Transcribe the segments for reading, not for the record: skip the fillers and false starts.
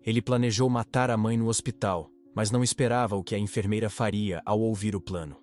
Ele planejou matar a mãe no hospital, mas não esperava o que a enfermeira faria ao ouvir o plano.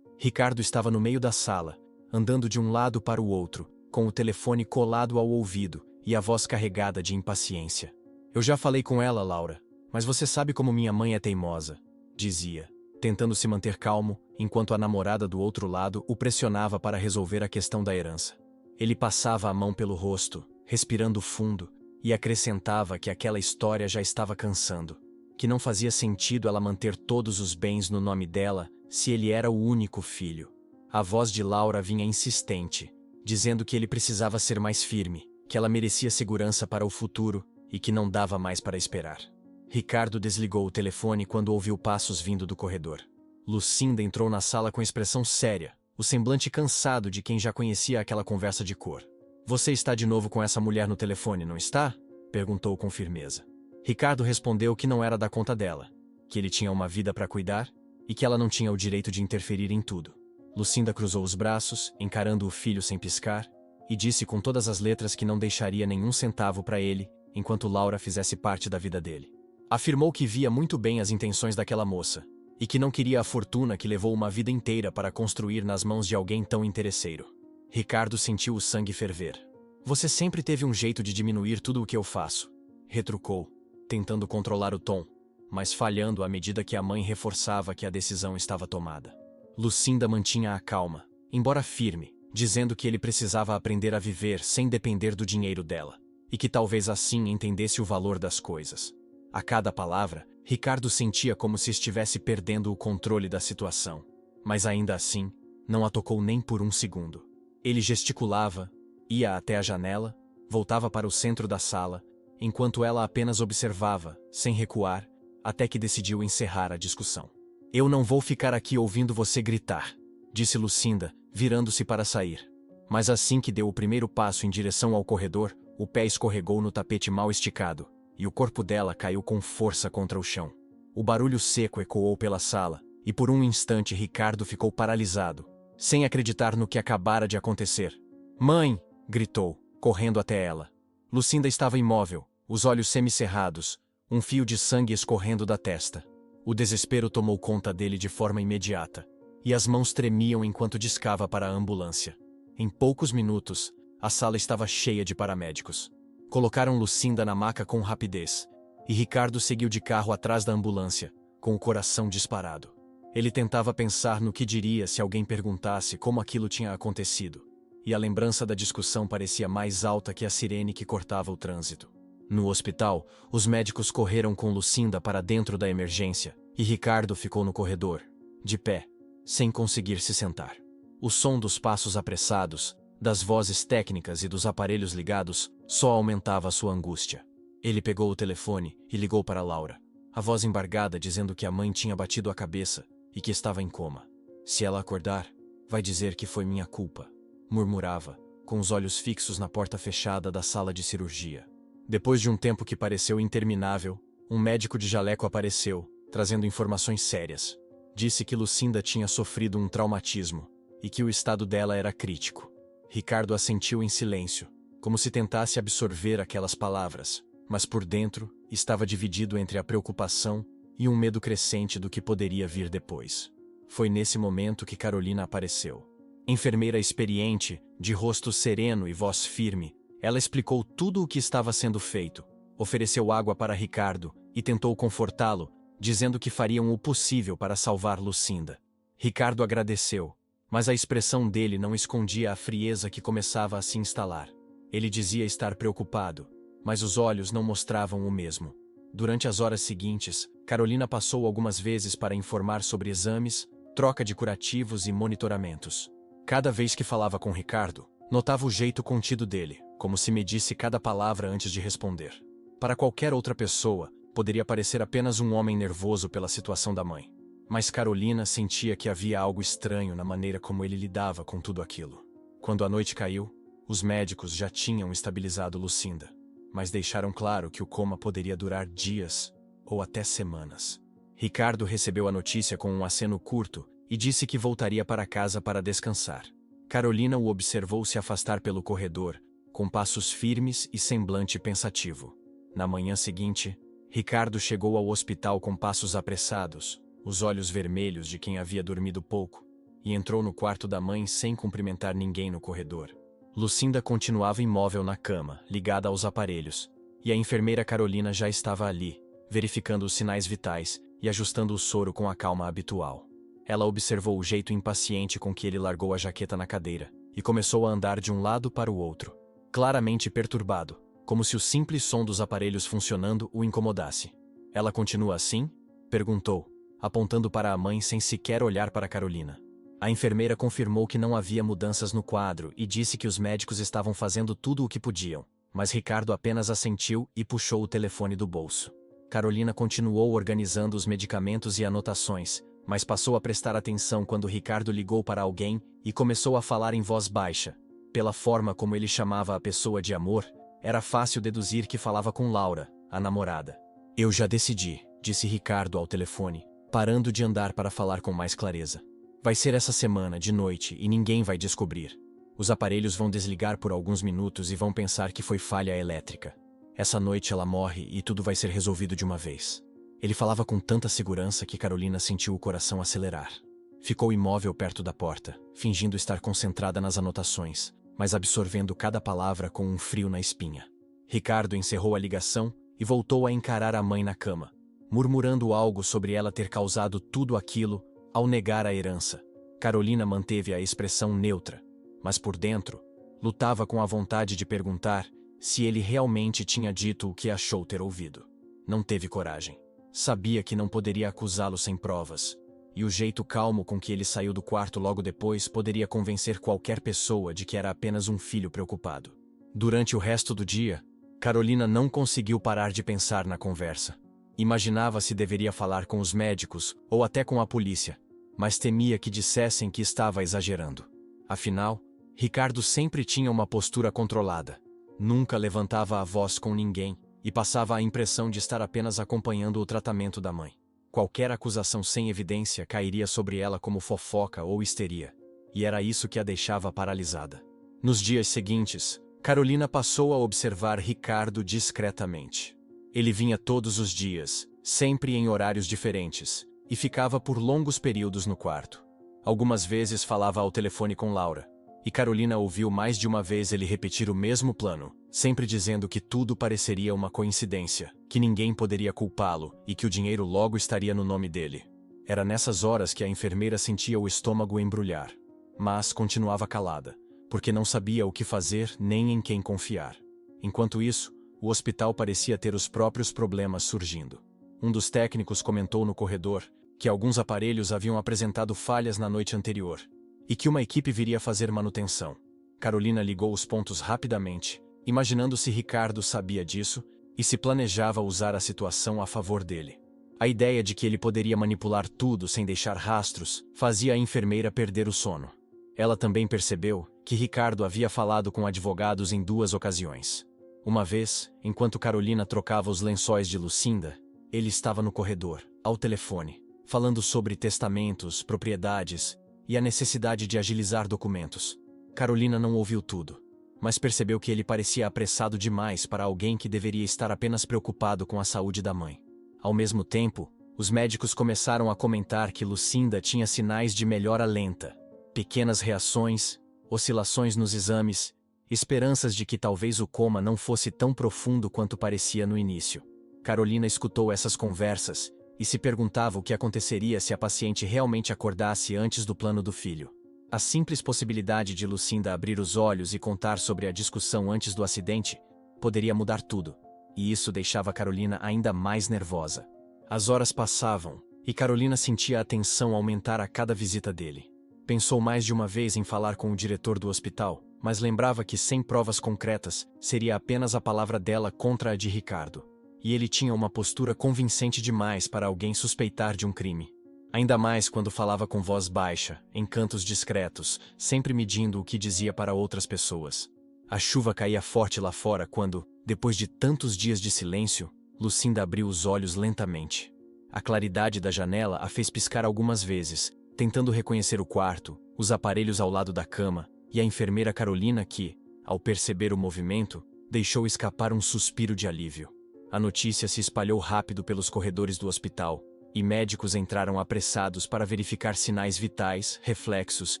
Ricardo estava no meio da sala, andando de um lado para o outro, com o telefone colado ao ouvido e a voz carregada de impaciência. Eu já falei com ela, Laura, mas você sabe como minha mãe é teimosa, dizia, tentando se manter calmo, enquanto a namorada do outro lado o pressionava para resolver a questão da herança. Ele passava a mão pelo rosto, respirando fundo, e acrescentava que aquela história já estava cansando, que não fazia sentido ela manter todos os bens no nome dela se ele era o único filho. A voz de Laura vinha insistente, dizendo que ele precisava ser mais firme, que ela merecia segurança para o futuro e que não dava mais para esperar. Ricardo desligou o telefone quando ouviu passos vindo do corredor. Lucinda entrou na sala com expressão séria, o semblante cansado de quem já conhecia aquela conversa de cor. Você está de novo com essa mulher no telefone, não está? Perguntou com firmeza. Ricardo respondeu que não era da conta dela, que ele tinha uma vida para cuidar e que ela não tinha o direito de interferir em tudo. Lucinda cruzou os braços, encarando o filho sem piscar, e disse com todas as letras que não deixaria nenhum centavo para ele enquanto Laura fizesse parte da vida dele. Afirmou que via muito bem as intenções daquela moça, e que não queria a fortuna que levou uma vida inteira para construir nas mãos de alguém tão interesseiro. Ricardo sentiu o sangue ferver. Você sempre teve um jeito de diminuir tudo o que eu faço, retrucou, tentando controlar o tom, mas falhando à medida que a mãe reforçava que a decisão estava tomada. Lucinda mantinha a calma, embora firme, dizendo que ele precisava aprender a viver sem depender do dinheiro dela, e que talvez assim entendesse o valor das coisas. A cada palavra, Ricardo sentia como se estivesse perdendo o controle da situação, mas ainda assim, não a tocou nem por um segundo. Ele gesticulava, ia até a janela, voltava para o centro da sala, enquanto ela apenas observava, sem recuar, até que decidiu encerrar a discussão. Eu não vou ficar aqui ouvindo você gritar, disse Lucinda, virando-se para sair. Mas assim que deu o primeiro passo em direção ao corredor, o pé escorregou no tapete mal esticado, e o corpo dela caiu com força contra o chão. O barulho seco ecoou pela sala, e por um instante Ricardo ficou paralisado, sem acreditar no que acabara de acontecer. Mãe! Gritou, correndo até ela. Lucinda estava imóvel, os olhos semicerrados, um fio de sangue escorrendo da testa. O desespero tomou conta dele de forma imediata, e as mãos tremiam enquanto discava para a ambulância. Em poucos minutos, a sala estava cheia de paramédicos. Colocaram Lucinda na maca com rapidez, e Ricardo seguiu de carro atrás da ambulância, com o coração disparado. Ele tentava pensar no que diria se alguém perguntasse como aquilo tinha acontecido, e a lembrança da discussão parecia mais alta que a sirene que cortava o trânsito. No hospital, os médicos correram com Lucinda para dentro da emergência, e Ricardo ficou no corredor, de pé, sem conseguir se sentar. O som dos passos apressados, das vozes técnicas e dos aparelhos ligados, só aumentava sua angústia. Ele pegou o telefone e ligou para Laura, a voz embargada dizendo que a mãe tinha batido a cabeça e que estava em coma. Se ela acordar, vai dizer que foi minha culpa, murmurava, com os olhos fixos na porta fechada da sala de cirurgia. Depois de um tempo que pareceu interminável, um médico de jaleco apareceu, trazendo informações sérias. Disse que Lucinda tinha sofrido um traumatismo e que o estado dela era crítico. Ricardo assentiu em silêncio, como se tentasse absorver aquelas palavras, mas por dentro estava dividido entre a preocupação e um medo crescente do que poderia vir depois. Foi nesse momento que Carolina apareceu. Enfermeira experiente, de rosto sereno e voz firme, ela explicou tudo o que estava sendo feito, ofereceu água para Ricardo e tentou confortá-lo, dizendo que fariam o possível para salvar Lucinda. Ricardo agradeceu, mas a expressão dele não escondia a frieza que começava a se instalar. Ele dizia estar preocupado, mas os olhos não mostravam o mesmo. Durante as horas seguintes, Carolina passou algumas vezes para informar sobre exames, troca de curativos e monitoramentos. Cada vez que falava com Ricardo, notava o jeito contido dele, como se medisse cada palavra antes de responder. Para qualquer outra pessoa, poderia parecer apenas um homem nervoso pela situação da mãe. Mas Carolina sentia que havia algo estranho na maneira como ele lidava com tudo aquilo. Quando a noite caiu, os médicos já tinham estabilizado Lucinda, mas deixaram claro que o coma poderia durar dias ou até semanas. Ricardo recebeu a notícia com um aceno curto e disse que voltaria para casa para descansar. Carolina o observou se afastar pelo corredor, com passos firmes e semblante pensativo. Na manhã seguinte, Ricardo chegou ao hospital com passos apressados, os olhos vermelhos de quem havia dormido pouco, e entrou no quarto da mãe sem cumprimentar ninguém no corredor. Lucinda continuava imóvel na cama, ligada aos aparelhos, e a enfermeira Carolina já estava ali, verificando os sinais vitais e ajustando o soro com a calma habitual. Ela observou o jeito impaciente com que ele largou a jaqueta na cadeira e começou a andar de um lado para o outro, claramente perturbado, como se o simples som dos aparelhos funcionando o incomodasse. "Ela continua assim?" perguntou, apontando para a mãe sem sequer olhar para Carolina. A enfermeira confirmou que não havia mudanças no quadro e disse que os médicos estavam fazendo tudo o que podiam, mas Ricardo apenas assentiu e puxou o telefone do bolso. Carolina continuou organizando os medicamentos e anotações, mas passou a prestar atenção quando Ricardo ligou para alguém e começou a falar em voz baixa. Pela forma como ele chamava a pessoa de amor, era fácil deduzir que falava com Laura, a namorada. "Eu já decidi", disse Ricardo ao telefone, parando de andar para falar com mais clareza. "Vai ser essa semana, de noite, e ninguém vai descobrir. Os aparelhos vão desligar por alguns minutos e vão pensar que foi falha elétrica. Essa noite ela morre e tudo vai ser resolvido de uma vez." Ele falava com tanta segurança que Carolina sentiu o coração acelerar. Ficou imóvel perto da porta, fingindo estar concentrada nas anotações, mas absorvendo cada palavra com um frio na espinha. Ricardo encerrou a ligação e voltou a encarar a mãe na cama, murmurando algo sobre ela ter causado tudo aquilo ao negar a herança. Carolina manteve a expressão neutra, mas por dentro, lutava com a vontade de perguntar se ele realmente tinha dito o que achou ter ouvido. Não teve coragem. Sabia que não poderia acusá-lo sem provas, e o jeito calmo com que ele saiu do quarto logo depois poderia convencer qualquer pessoa de que era apenas um filho preocupado. Durante o resto do dia, Carolina não conseguiu parar de pensar na conversa. Imaginava se deveria falar com os médicos ou até com a polícia, mas temia que dissessem que estava exagerando. Afinal, Ricardo sempre tinha uma postura controlada. Nunca levantava a voz com ninguém e passava a impressão de estar apenas acompanhando o tratamento da mãe. Qualquer acusação sem evidência cairia sobre ela como fofoca ou histeria, e era isso que a deixava paralisada. Nos dias seguintes, Carolina passou a observar Ricardo discretamente. Ele vinha todos os dias, sempre em horários diferentes, e ficava por longos períodos no quarto. Algumas vezes falava ao telefone com Laura, e Carolina ouviu mais de uma vez ele repetir o mesmo plano, sempre dizendo que tudo pareceria uma coincidência, que ninguém poderia culpá-lo e que o dinheiro logo estaria no nome dele. Era nessas horas que a enfermeira sentia o estômago embrulhar, mas continuava calada, porque não sabia o que fazer nem em quem confiar. Enquanto isso, o hospital parecia ter os próprios problemas surgindo. Um dos técnicos comentou no corredor que alguns aparelhos haviam apresentado falhas na noite anterior, e que uma equipe viria fazer manutenção. Carolina ligou os pontos rapidamente, imaginando se Ricardo sabia disso e se planejava usar a situação a favor dele. A ideia de que ele poderia manipular tudo sem deixar rastros fazia a enfermeira perder o sono. Ela também percebeu que Ricardo havia falado com advogados em 2 ocasiões. Uma vez, enquanto Carolina trocava os lençóis de Lucinda, ele estava no corredor, ao telefone, falando sobre testamentos, propriedades e a necessidade de agilizar documentos. Carolina não ouviu tudo, mas percebeu que ele parecia apressado demais para alguém que deveria estar apenas preocupado com a saúde da mãe. Ao mesmo tempo, os médicos começaram a comentar que Lucinda tinha sinais de melhora lenta, pequenas reações, oscilações nos exames, esperanças de que talvez o coma não fosse tão profundo quanto parecia no início. Carolina escutou essas conversas e se perguntava o que aconteceria se a paciente realmente acordasse antes do plano do filho. A simples possibilidade de Lucinda abrir os olhos e contar sobre a discussão antes do acidente poderia mudar tudo, e isso deixava Carolina ainda mais nervosa. As horas passavam, e Carolina sentia a tensão aumentar a cada visita dele. Pensou mais de uma vez em falar com o diretor do hospital, mas lembrava que sem provas concretas, seria apenas a palavra dela contra a de Ricardo. E ele tinha uma postura convincente demais para alguém suspeitar de um crime. Ainda mais quando falava com voz baixa, em cantos discretos, sempre medindo o que dizia para outras pessoas. A chuva caía forte lá fora quando, depois de tantos dias de silêncio, Lucinda abriu os olhos lentamente. A claridade da janela a fez piscar algumas vezes, tentando reconhecer o quarto, os aparelhos ao lado da cama, e a enfermeira Carolina que, ao perceber o movimento, deixou escapar um suspiro de alívio. A notícia se espalhou rápido pelos corredores do hospital, e médicos entraram apressados para verificar sinais vitais, reflexos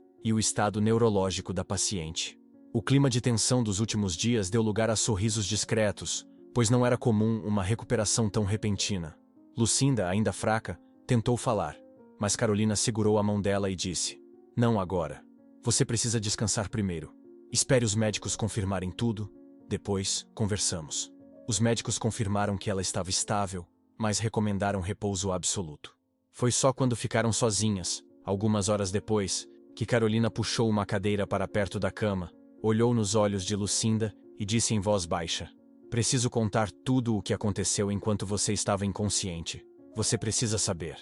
e o estado neurológico da paciente. O clima de tensão dos últimos dias deu lugar a sorrisos discretos, pois não era comum uma recuperação tão repentina. Lucinda, ainda fraca, tentou falar, mas Carolina segurou a mão dela e disse: "Não agora. Você precisa descansar primeiro. Espere os médicos confirmarem tudo, depois conversamos." Os médicos confirmaram que ela estava estável, mas recomendaram repouso absoluto. Foi só quando ficaram sozinhas, algumas horas depois, que Carolina puxou uma cadeira para perto da cama, olhou nos olhos de Lucinda e disse em voz baixa: "Preciso contar tudo o que aconteceu enquanto você estava inconsciente. Você precisa saber."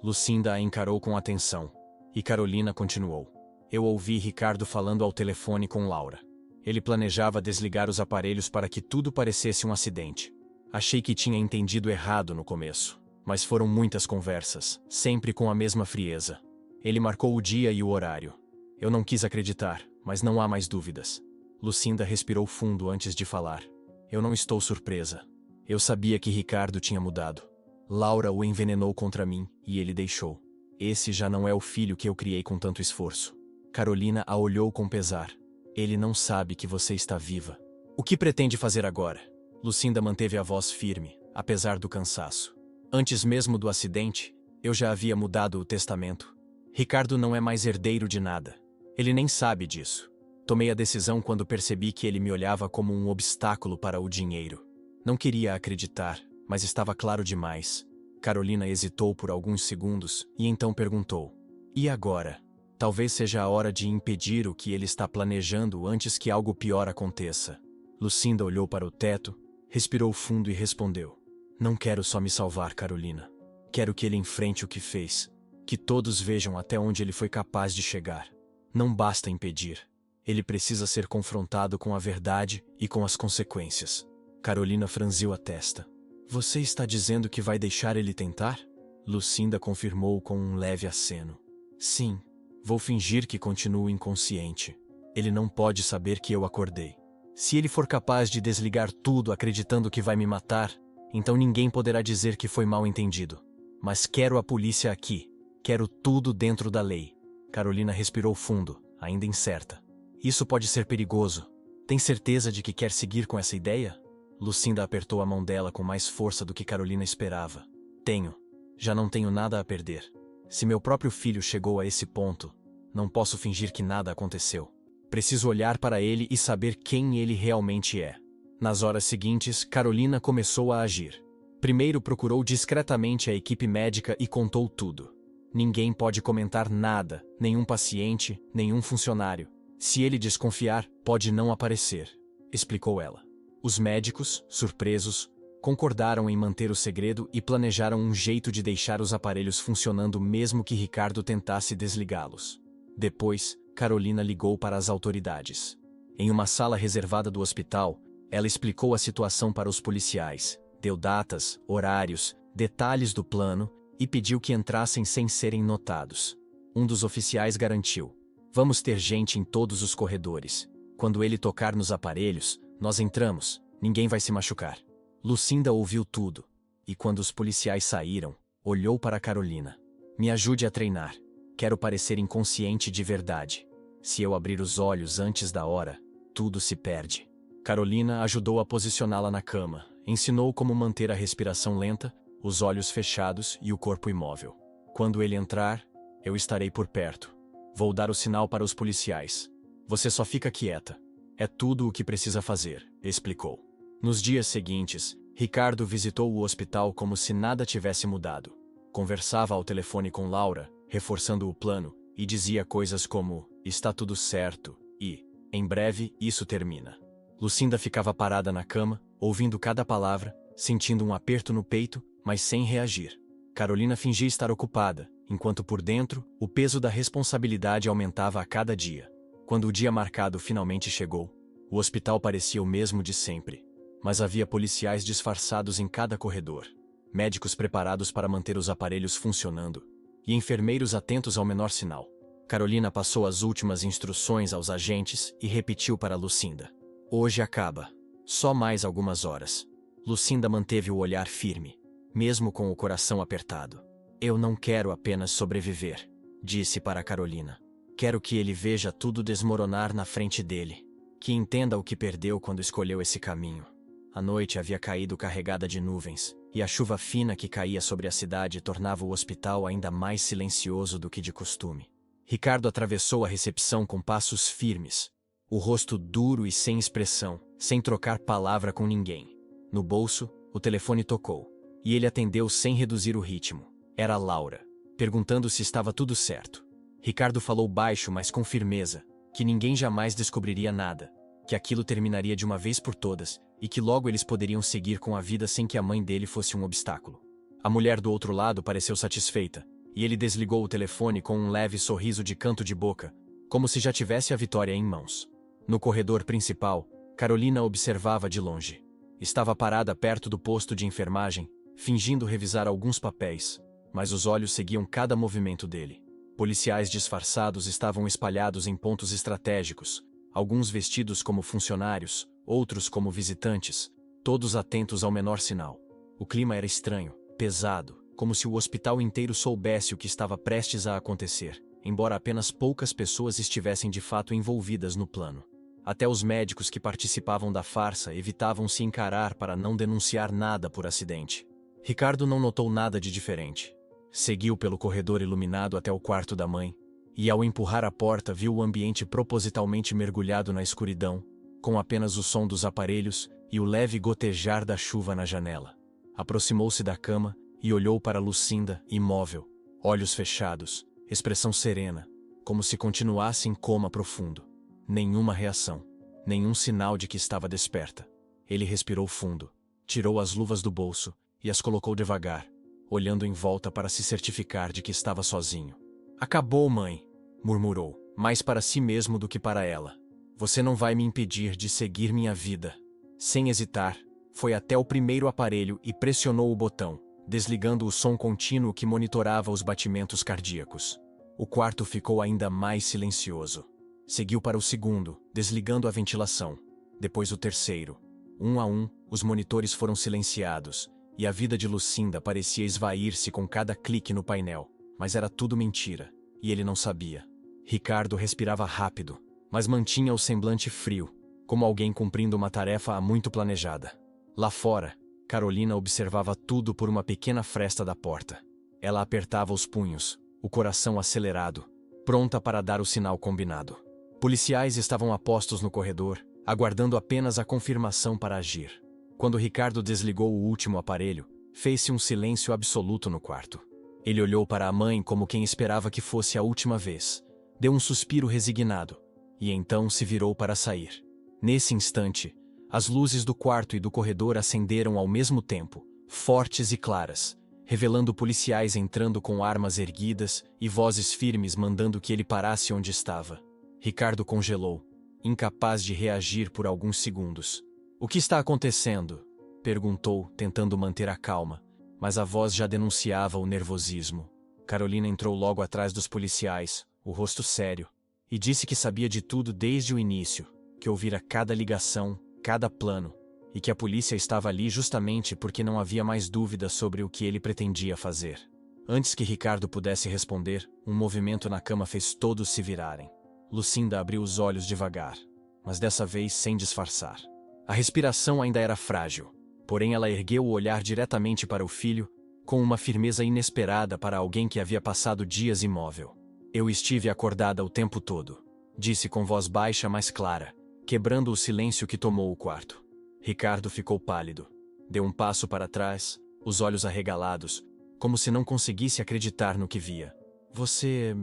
Lucinda a encarou com atenção, e Carolina continuou: "Eu ouvi Ricardo falando ao telefone com Laura. Ele planejava desligar os aparelhos para que tudo parecesse um acidente. Achei que tinha entendido errado no começo, mas foram muitas conversas, sempre com a mesma frieza. Ele marcou o dia e o horário. Eu não quis acreditar, mas não há mais dúvidas." Lucinda respirou fundo antes de falar. "Eu não estou surpresa. Eu sabia que Ricardo tinha mudado. Laura o envenenou contra mim e ele deixou. Esse já não é o filho que eu criei com tanto esforço." Carolina a olhou com pesar. "Ele não sabe que você está viva. O que pretende fazer agora?" Lucinda manteve a voz firme, apesar do cansaço. "Antes mesmo do acidente, eu já havia mudado o testamento. Ricardo não é mais herdeiro de nada. Ele nem sabe disso. Tomei a decisão quando percebi que ele me olhava como um obstáculo para o dinheiro. Não queria acreditar, mas estava claro demais." Carolina hesitou por alguns segundos e então perguntou: "E agora? Talvez seja a hora de impedir o que ele está planejando antes que algo pior aconteça." Lucinda olhou para o teto, respirou fundo e respondeu: "Não quero só me salvar, Carolina. Quero que ele enfrente o que fez. Que todos vejam até onde ele foi capaz de chegar. Não basta impedir. Ele precisa ser confrontado com a verdade e com as consequências." Carolina franziu a testa. "Você está dizendo que vai deixar ele tentar?" Lucinda confirmou com um leve aceno. "Sim. Vou fingir que continuo inconsciente. Ele não pode saber que eu acordei. Se ele for capaz de desligar tudo acreditando que vai me matar, então ninguém poderá dizer que foi mal entendido. Mas quero a polícia aqui. Quero tudo dentro da lei." Carolina respirou fundo, ainda incerta. "Isso pode ser perigoso. Tem certeza de que quer seguir com essa ideia?" Lucinda apertou a mão dela com mais força do que Carolina esperava. "Tenho. Já não tenho nada a perder. Se meu próprio filho chegou a esse ponto, não posso fingir que nada aconteceu. Preciso olhar para ele e saber quem ele realmente é." Nas horas seguintes, Carolina começou a agir. Primeiro procurou discretamente a equipe médica e contou tudo. "Ninguém pode comentar nada, nenhum paciente, nenhum funcionário. Se ele desconfiar, pode não aparecer", explicou ela. Os médicos, surpresos, concordaram em manter o segredo e planejaram um jeito de deixar os aparelhos funcionando mesmo que Ricardo tentasse desligá-los. Depois, Carolina ligou para as autoridades. Em uma sala reservada do hospital, ela explicou a situação para os policiais, deu datas, horários, detalhes do plano e pediu que entrassem sem serem notados. Um dos oficiais garantiu: "Vamos ter gente em todos os corredores. Quando ele tocar nos aparelhos, nós entramos, ninguém vai se machucar." Lucinda ouviu tudo, e quando os policiais saíram, olhou para Carolina. "Me ajude a treinar. Quero parecer inconsciente de verdade. Se eu abrir os olhos antes da hora, tudo se perde." Carolina ajudou a posicioná-la na cama, ensinou como manter a respiração lenta, os olhos fechados e o corpo imóvel. "Quando ele entrar, eu estarei por perto. Vou dar o sinal para os policiais. Você só fica quieta. É tudo o que precisa fazer", explicou. Nos dias seguintes, Ricardo visitou o hospital como se nada tivesse mudado. Conversava ao telefone com Laura, reforçando o plano, e dizia coisas como: "Está tudo certo" e "Em breve isso termina." Lucinda ficava parada na cama, ouvindo cada palavra, sentindo um aperto no peito, mas sem reagir. Carolina fingia estar ocupada, enquanto por dentro, o peso da responsabilidade aumentava a cada dia. Quando o dia marcado finalmente chegou, o hospital parecia o mesmo de sempre. Mas havia policiais disfarçados em cada corredor, médicos preparados para manter os aparelhos funcionando, e enfermeiros atentos ao menor sinal. Carolina passou as últimas instruções aos agentes e repetiu para Lucinda: "Hoje acaba. Só mais algumas horas. Lucinda manteve o olhar firme, mesmo com o coração apertado. Eu não quero apenas sobreviver, disse para Carolina. Quero que ele veja tudo desmoronar na frente dele. Que entenda o que perdeu quando escolheu esse caminho. A noite havia caído carregada de nuvens, e a chuva fina que caía sobre a cidade tornava o hospital ainda mais silencioso do que de costume. Ricardo atravessou a recepção com passos firmes, o rosto duro e sem expressão, sem trocar palavra com ninguém. No bolso, o telefone tocou, e ele atendeu sem reduzir o ritmo. Era Laura, perguntando se estava tudo certo. Ricardo falou baixo, mas com firmeza, que ninguém jamais descobriria nada, que aquilo terminaria de uma vez por todas, e que logo eles poderiam seguir com a vida sem que a mãe dele fosse um obstáculo. A mulher do outro lado pareceu satisfeita, e ele desligou o telefone com um leve sorriso de canto de boca, como se já tivesse a vitória em mãos. No corredor principal, Carolina observava de longe. Estava parada perto do posto de enfermagem, fingindo revisar alguns papéis, mas os olhos seguiam cada movimento dele. Policiais disfarçados estavam espalhados em pontos estratégicos, alguns vestidos como funcionários, outros como visitantes, todos atentos ao menor sinal. O clima era estranho, pesado, como se o hospital inteiro soubesse o que estava prestes a acontecer, embora apenas poucas pessoas estivessem de fato envolvidas no plano. Até os médicos que participavam da farsa evitavam se encarar para não denunciar nada por acidente. Ricardo não notou nada de diferente. Seguiu pelo corredor iluminado até o quarto da mãe, e ao empurrar a porta viu o ambiente propositalmente mergulhado na escuridão, com apenas o som dos aparelhos e o leve gotejar da chuva na janela. Aproximou-se da cama e olhou para Lucinda, imóvel, olhos fechados, expressão serena, como se continuasse em coma profundo. Nenhuma reação, nenhum sinal de que estava desperta. Ele respirou fundo, tirou as luvas do bolso e as colocou devagar, olhando em volta para se certificar de que estava sozinho. Acabou, mãe, murmurou, mais para si mesmo do que para ela. Você não vai me impedir de seguir minha vida. Sem hesitar, foi até o primeiro aparelho e pressionou o botão, desligando o som contínuo que monitorava os batimentos cardíacos. O quarto ficou ainda mais silencioso. Seguiu para o segundo, desligando a ventilação. Depois o terceiro. Um a um, os monitores foram silenciados, e a vida de Lucinda parecia esvair-se com cada clique no painel. Mas era tudo mentira, e ele não sabia. Ricardo respirava rápido, mas mantinha o semblante frio, como alguém cumprindo uma tarefa há muito planejada. Lá fora, Carolina observava tudo por uma pequena fresta da porta. Ela apertava os punhos, o coração acelerado, pronta para dar o sinal combinado. Policiais estavam a postos no corredor, aguardando apenas a confirmação para agir. Quando Ricardo desligou o último aparelho, fez-se um silêncio absoluto no quarto. Ele olhou para a mãe como quem esperava que fosse a última vez. Deu um suspiro resignado, e então se virou para sair. Nesse instante, as luzes do quarto e do corredor acenderam ao mesmo tempo, fortes e claras, revelando policiais entrando com armas erguidas e vozes firmes mandando que ele parasse onde estava. Ricardo congelou, incapaz de reagir por alguns segundos. "O que está acontecendo?" perguntou, tentando manter a calma, mas a voz já denunciava o nervosismo. Carolina entrou logo atrás dos policiais, o rosto sério, e disse que sabia de tudo desde o início, que ouvira cada ligação, cada plano, e que a polícia estava ali justamente porque não havia mais dúvida sobre o que ele pretendia fazer. Antes que Ricardo pudesse responder, um movimento na cama fez todos se virarem. Lucinda abriu os olhos devagar, mas dessa vez sem disfarçar. A respiração ainda era frágil, porém ela ergueu o olhar diretamente para o filho, com uma firmeza inesperada para alguém que havia passado dias imóvel. "Eu estive acordada o tempo todo", disse com voz baixa mas clara, quebrando o silêncio que tomou o quarto. Ricardo ficou pálido. Deu um passo para trás, os olhos arregalados, como se não conseguisse acreditar no que via. "Você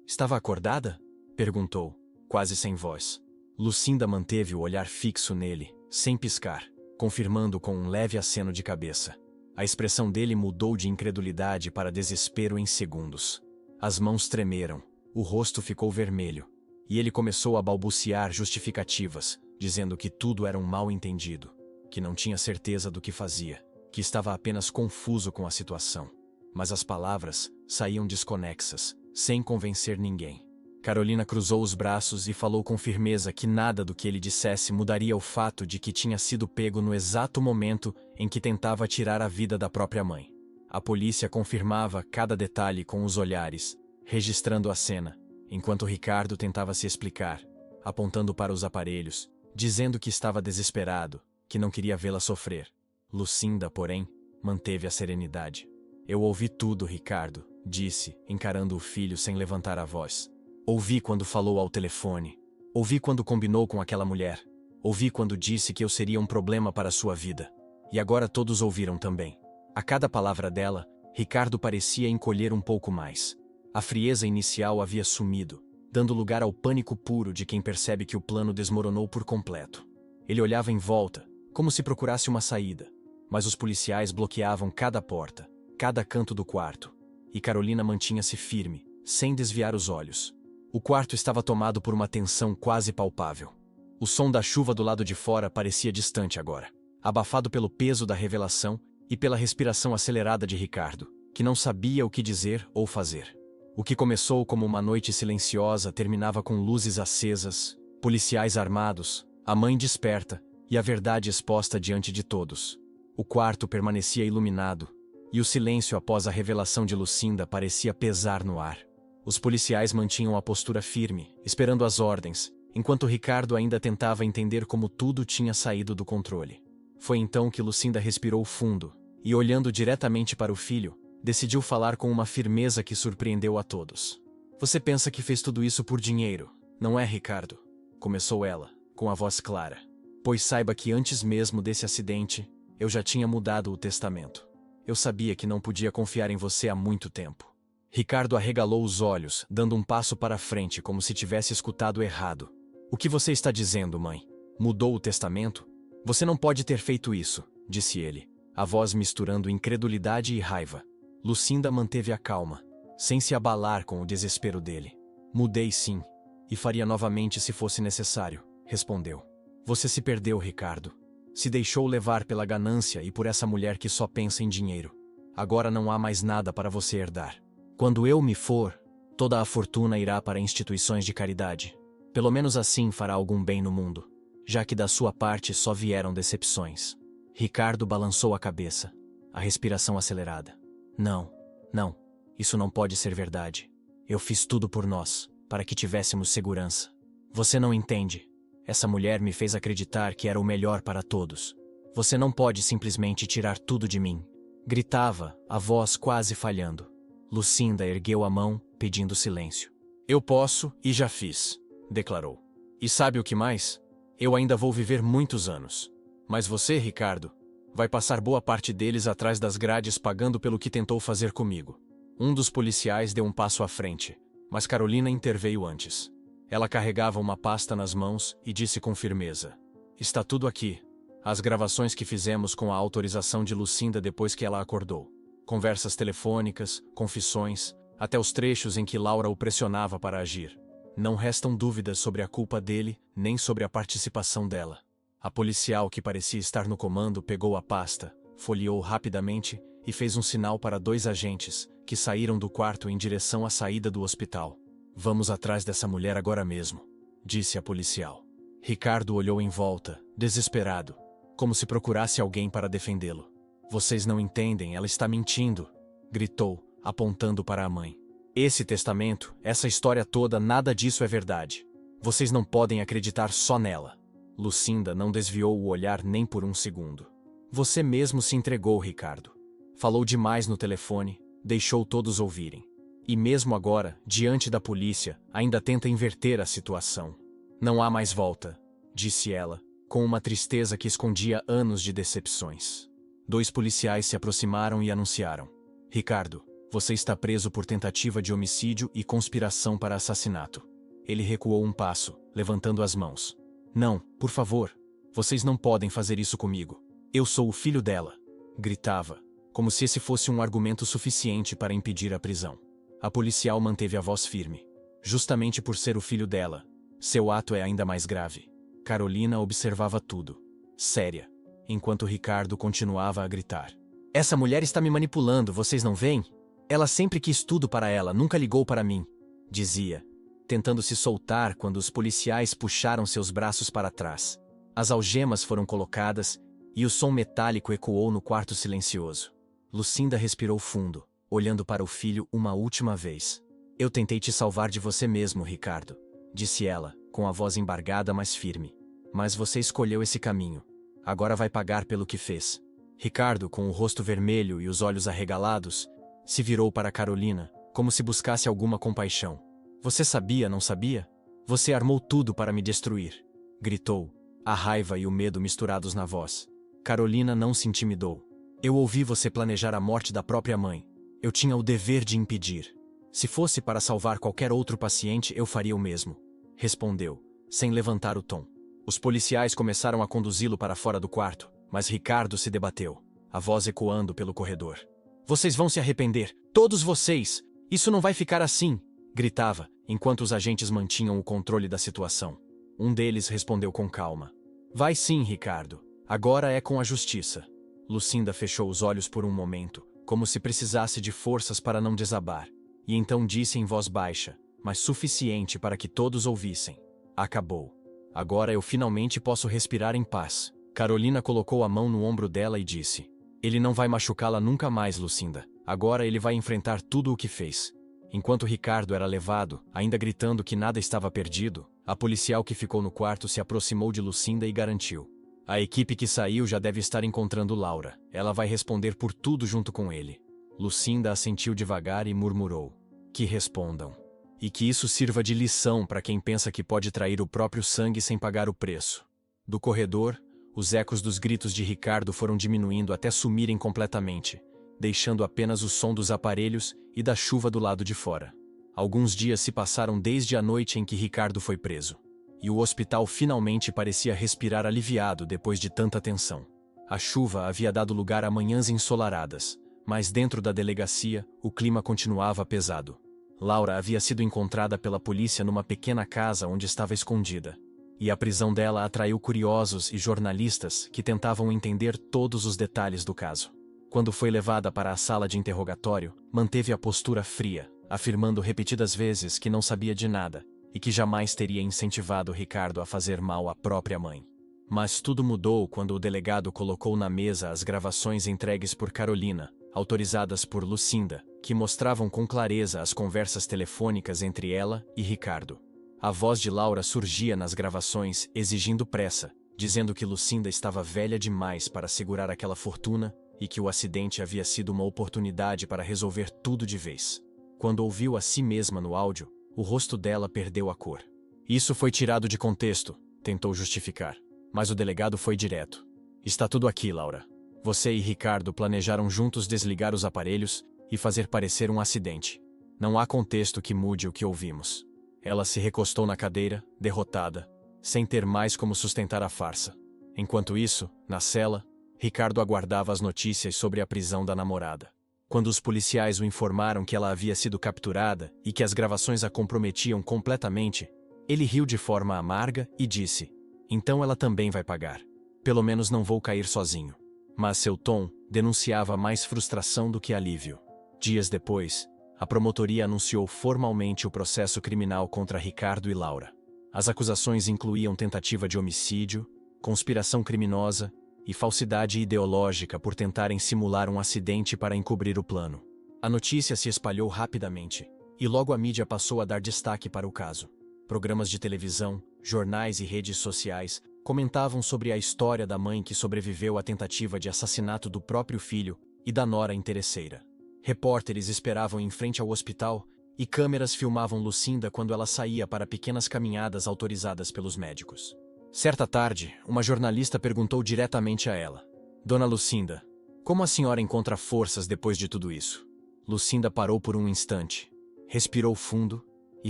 estava acordada?" perguntou, quase sem voz. Lucinda manteve o olhar fixo nele, sem piscar, confirmando com um leve aceno de cabeça. A expressão dele mudou de incredulidade para desespero em segundos. As mãos tremeram, o rosto ficou vermelho, e ele começou a balbuciar justificativas, dizendo que tudo era um mal-entendido, que não tinha certeza do que fazia, que estava apenas confuso com a situação. Mas as palavras saíam desconexas, sem convencer ninguém. Carolina cruzou os braços e falou com firmeza que nada do que ele dissesse mudaria o fato de que tinha sido pego no exato momento em que tentava tirar a vida da própria mãe. A polícia confirmava cada detalhe com os olhares, registrando a cena, enquanto Ricardo tentava se explicar, apontando para os aparelhos, dizendo que estava desesperado, que não queria vê-la sofrer. Lucinda, porém, manteve a serenidade. Eu ouvi tudo, Ricardo, disse, encarando o filho sem levantar a voz. Ouvi quando falou ao telefone. Ouvi quando combinou com aquela mulher. Ouvi quando disse que eu seria um problema para sua vida. E agora todos ouviram também. A cada palavra dela, Ricardo parecia encolher um pouco mais. A frieza inicial havia sumido, dando lugar ao pânico puro de quem percebe que o plano desmoronou por completo. Ele olhava em volta, como se procurasse uma saída, mas os policiais bloqueavam cada porta, cada canto do quarto, e Carolina mantinha-se firme, sem desviar os olhos. O quarto estava tomado por uma tensão quase palpável. O som da chuva do lado de fora parecia distante agora, abafado pelo peso da revelação e pela respiração acelerada de Ricardo, que não sabia o que dizer ou fazer. O que começou como uma noite silenciosa terminava com luzes acesas, policiais armados, a mãe desperta e a verdade exposta diante de todos. O quarto permanecia iluminado, e o silêncio após a revelação de Lucinda parecia pesar no ar. Os policiais mantinham a postura firme, esperando as ordens, enquanto Ricardo ainda tentava entender como tudo tinha saído do controle. Foi então que Lucinda respirou fundo, e olhando diretamente para o filho, decidiu falar com uma firmeza que surpreendeu a todos. Você pensa que fez tudo isso por dinheiro, não é, Ricardo? Começou ela, com a voz clara. Pois saiba que antes mesmo desse acidente, eu já tinha mudado o testamento. Eu sabia que não podia confiar em você há muito tempo. Ricardo arregalou os olhos, dando um passo para frente como se tivesse escutado errado. O que você está dizendo, mãe? Mudou o testamento? Você não pode ter feito isso, disse ele, a voz misturando incredulidade e raiva. Lucinda manteve a calma, sem se abalar com o desespero dele. Mudei sim, e faria novamente se fosse necessário, respondeu. Você se perdeu, Ricardo. Se deixou levar pela ganância e por essa mulher que só pensa em dinheiro. Agora não há mais nada para você herdar. Quando eu me for, toda a fortuna irá para instituições de caridade. Pelo menos assim fará algum bem no mundo, já que da sua parte só vieram decepções. Ricardo balançou a cabeça, a respiração acelerada. Não, não, isso não pode ser verdade. Eu fiz tudo por nós, para que tivéssemos segurança. Você não entende. Essa mulher me fez acreditar que era o melhor para todos. Você não pode simplesmente tirar tudo de mim. Gritava, a voz quase falhando. Lucinda ergueu a mão, pedindo silêncio. Eu posso e já fiz, declarou. E sabe o que mais? Eu ainda vou viver muitos anos. Mas você, Ricardo, vai passar boa parte deles atrás das grades pagando pelo que tentou fazer comigo. Um dos policiais deu um passo à frente, mas Carolina interveio antes. Ela carregava uma pasta nas mãos e disse com firmeza. Está tudo aqui. As gravações que fizemos com a autorização de Lucinda depois que ela acordou. Conversas telefônicas, confissões, até os trechos em que Laura o pressionava para agir. Não restam dúvidas sobre a culpa dele, nem sobre a participação dela. A policial que parecia estar no comando pegou a pasta, folheou rapidamente e fez um sinal para 2 agentes, que saíram do quarto em direção à saída do hospital. Vamos atrás dessa mulher agora mesmo, disse a policial. Ricardo olhou em volta, desesperado, como se procurasse alguém para defendê-lo. Vocês não entendem, ela está mentindo, gritou, apontando para a mãe. Esse testamento, essa história toda, nada disso é verdade. Vocês não podem acreditar só nela. Lucinda não desviou o olhar nem por um segundo. Você mesmo se entregou, Ricardo. Falou demais no telefone, deixou todos ouvirem. E mesmo agora, diante da polícia, ainda tenta inverter a situação. Não há mais volta, disse ela, com uma tristeza que escondia anos de decepções. 2 policiais se aproximaram e anunciaram. Ricardo, você está preso por tentativa de homicídio e conspiração para assassinato. Ele recuou um passo, levantando as mãos. Não, por favor. Vocês não podem fazer isso comigo. Eu sou o filho dela. Gritava, como se esse fosse um argumento suficiente para impedir a prisão. A policial manteve a voz firme. Justamente por ser o filho dela, seu ato é ainda mais grave. Carolina observava tudo, séria, enquanto Ricardo continuava a gritar. Essa mulher está me manipulando, vocês não veem? Ela sempre quis tudo para ela, nunca ligou para mim, dizia, tentando se soltar quando os policiais puxaram seus braços para trás. As algemas foram colocadas e o som metálico ecoou no quarto silencioso. Lucinda respirou fundo, olhando para o filho uma última vez. Eu tentei te salvar de você mesmo, Ricardo, disse ela, com a voz embargada mas firme. Mas você escolheu esse caminho. Agora vai pagar pelo que fez. Ricardo, com o rosto vermelho e os olhos arregalados, se virou para Carolina, como se buscasse alguma compaixão. Você sabia, não sabia? Você armou tudo para me destruir, gritou, a raiva e o medo misturados na voz. Carolina não se intimidou. Eu ouvi você planejar a morte da própria mãe. Eu tinha o dever de impedir. Se fosse para salvar qualquer outro paciente, eu faria o mesmo, respondeu, sem levantar o tom. Os policiais começaram a conduzi-lo para fora do quarto, mas Ricardo se debateu, a voz ecoando pelo corredor. Vocês vão se arrepender, todos vocês! Isso não vai ficar assim! Gritava, enquanto os agentes mantinham o controle da situação. Um deles respondeu com calma. Vai sim, Ricardo. Agora é com a justiça. Lucinda fechou os olhos por um momento, como se precisasse de forças para não desabar, e então disse em voz baixa, mas suficiente para que todos ouvissem. Acabou. Agora eu finalmente posso respirar em paz. Carolina colocou a mão no ombro dela e disse. Ele não vai machucá-la nunca mais, Lucinda. Agora ele vai enfrentar tudo o que fez. Enquanto Ricardo era levado, ainda gritando que nada estava perdido, a policial que ficou no quarto se aproximou de Lucinda e garantiu. A equipe que saiu já deve estar encontrando Laura. Ela vai responder por tudo junto com ele. Lucinda assentiu devagar e murmurou. Que respondam. E que isso sirva de lição para quem pensa que pode trair o próprio sangue sem pagar o preço. Do corredor, os ecos dos gritos de Ricardo foram diminuindo até sumirem completamente, deixando apenas o som dos aparelhos e da chuva do lado de fora. Alguns dias se passaram desde a noite em que Ricardo foi preso. E o hospital finalmente parecia respirar aliviado depois de tanta tensão. A chuva havia dado lugar a manhãs ensolaradas, mas dentro da delegacia, o clima continuava pesado. Laura havia sido encontrada pela polícia numa pequena casa onde estava escondida. E a prisão dela atraiu curiosos e jornalistas que tentavam entender todos os detalhes do caso. Quando foi levada para a sala de interrogatório, manteve a postura fria, afirmando repetidas vezes que não sabia de nada e que jamais teria incentivado Ricardo a fazer mal à própria mãe. Mas tudo mudou quando o delegado colocou na mesa as gravações entregues por Carolina, autorizadas por Lucinda, que mostravam com clareza as conversas telefônicas entre ela e Ricardo. A voz de Laura surgia nas gravações, exigindo pressa, dizendo que Lucinda estava velha demais para segurar aquela fortuna e que o acidente havia sido uma oportunidade para resolver tudo de vez. Quando ouviu a si mesma no áudio, o rosto dela perdeu a cor. Isso foi tirado de contexto, tentou justificar, mas o delegado foi direto. Está tudo aqui, Laura. Você e Ricardo planejaram juntos desligar os aparelhos e fazer parecer um acidente. Não há contexto que mude o que ouvimos. Ela se recostou na cadeira, derrotada, sem ter mais como sustentar a farsa. Enquanto isso, na cela, Ricardo aguardava as notícias sobre a prisão da namorada. Quando os policiais o informaram que ela havia sido capturada e que as gravações a comprometiam completamente, ele riu de forma amarga e disse: então ela também vai pagar. Pelo menos não vou cair sozinho. Mas seu tom denunciava mais frustração do que alívio. Dias depois, a promotoria anunciou formalmente o processo criminal contra Ricardo e Laura. As acusações incluíam tentativa de homicídio, conspiração criminosa e falsidade ideológica por tentarem simular um acidente para encobrir o plano. A notícia se espalhou rapidamente, e logo a mídia passou a dar destaque para o caso. Programas de televisão, jornais e redes sociais comentavam sobre a história da mãe que sobreviveu à tentativa de assassinato do próprio filho e da nora interesseira. Repórteres esperavam em frente ao hospital e câmeras filmavam Lucinda quando ela saía para pequenas caminhadas autorizadas pelos médicos. Certa tarde, uma jornalista perguntou diretamente a ela: Dona Lucinda, como a senhora encontra forças depois de tudo isso? Lucinda parou por um instante, respirou fundo e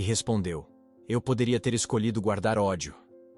respondeu: eu poderia ter escolhido guardar ódio,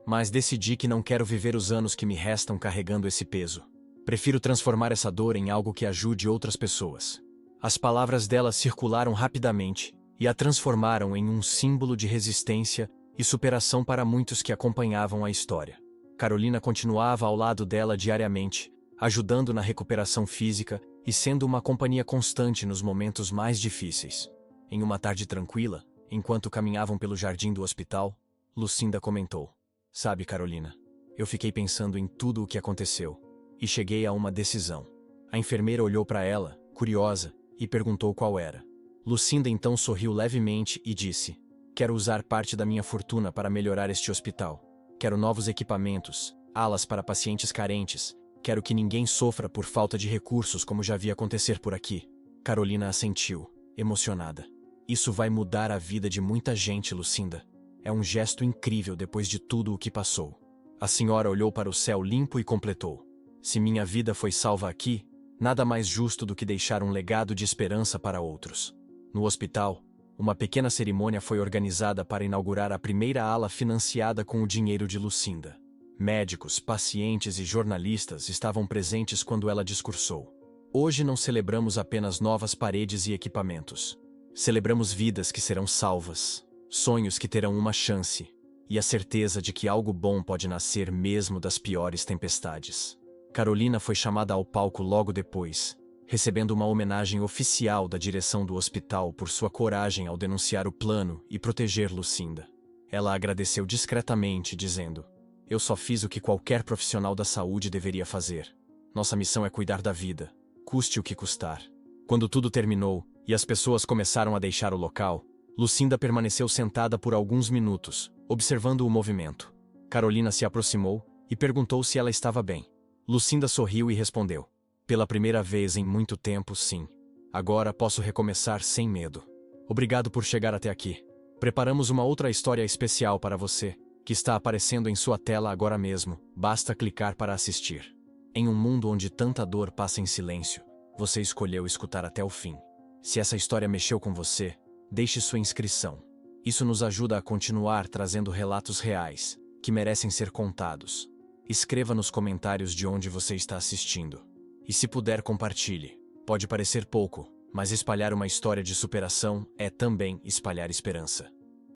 mas decidi que não quero viver os anos que me restam carregando esse peso. Prefiro transformar essa dor em algo que ajude outras pessoas. As palavras dela circularam rapidamente e a transformaram em um símbolo de resistência e superação para muitos que acompanhavam a história. Carolina continuava ao lado dela diariamente, ajudando na recuperação física e sendo uma companhia constante nos momentos mais difíceis. Em uma tarde tranquila, enquanto caminhavam pelo jardim do hospital, Lucinda comentou: sabe, Carolina, eu fiquei pensando em tudo o que aconteceu. e cheguei a uma decisão. A enfermeira olhou para ela, curiosa, e perguntou qual era. Lucinda então sorriu levemente e disse: quero usar parte da minha fortuna para melhorar este hospital. Quero novos equipamentos, alas para pacientes carentes. Quero que ninguém sofra por falta de recursos como já vi acontecer por aqui. Carolina assentiu, emocionada. Isso vai mudar a vida de muita gente, Lucinda. É um gesto incrível depois de tudo o que passou. A senhora olhou para o céu limpo e completou: se minha vida foi salva aqui, nada mais justo do que deixar um legado de esperança para outros. No hospital, uma pequena cerimônia foi organizada para inaugurar a primeira ala financiada com o dinheiro de Lucinda. Médicos, pacientes e jornalistas estavam presentes quando ela discursou. Hoje não celebramos apenas novas paredes e equipamentos. Celebramos vidas que serão salvas, sonhos que terão uma chance, e a certeza de que algo bom pode nascer mesmo das piores tempestades. Carolina foi chamada ao palco logo depois, recebendo uma homenagem oficial da direção do hospital por sua coragem ao denunciar o plano e proteger Lucinda. Ela agradeceu discretamente, dizendo: eu só fiz o que qualquer profissional da saúde deveria fazer. Nossa missão é cuidar da vida, custe o que custar. Quando tudo terminou e as pessoas começaram a deixar o local, Lucinda permaneceu sentada por alguns minutos, observando o movimento. Carolina se aproximou e perguntou se ela estava bem. Lucinda sorriu e respondeu: pela primeira vez em muito tempo, sim. Agora posso recomeçar sem medo. Obrigado por chegar até aqui. Preparamos uma outra história especial para você, que está aparecendo em sua tela agora mesmo. Basta clicar para assistir. Em um mundo onde tanta dor passa em silêncio, você escolheu escutar até o fim. Se essa história mexeu com você, deixe sua inscrição. Isso nos ajuda a continuar trazendo relatos reais, que merecem ser contados. Escreva nos comentários de onde você está assistindo. E se puder, compartilhe. Pode parecer pouco, mas espalhar uma história de superação é também espalhar esperança.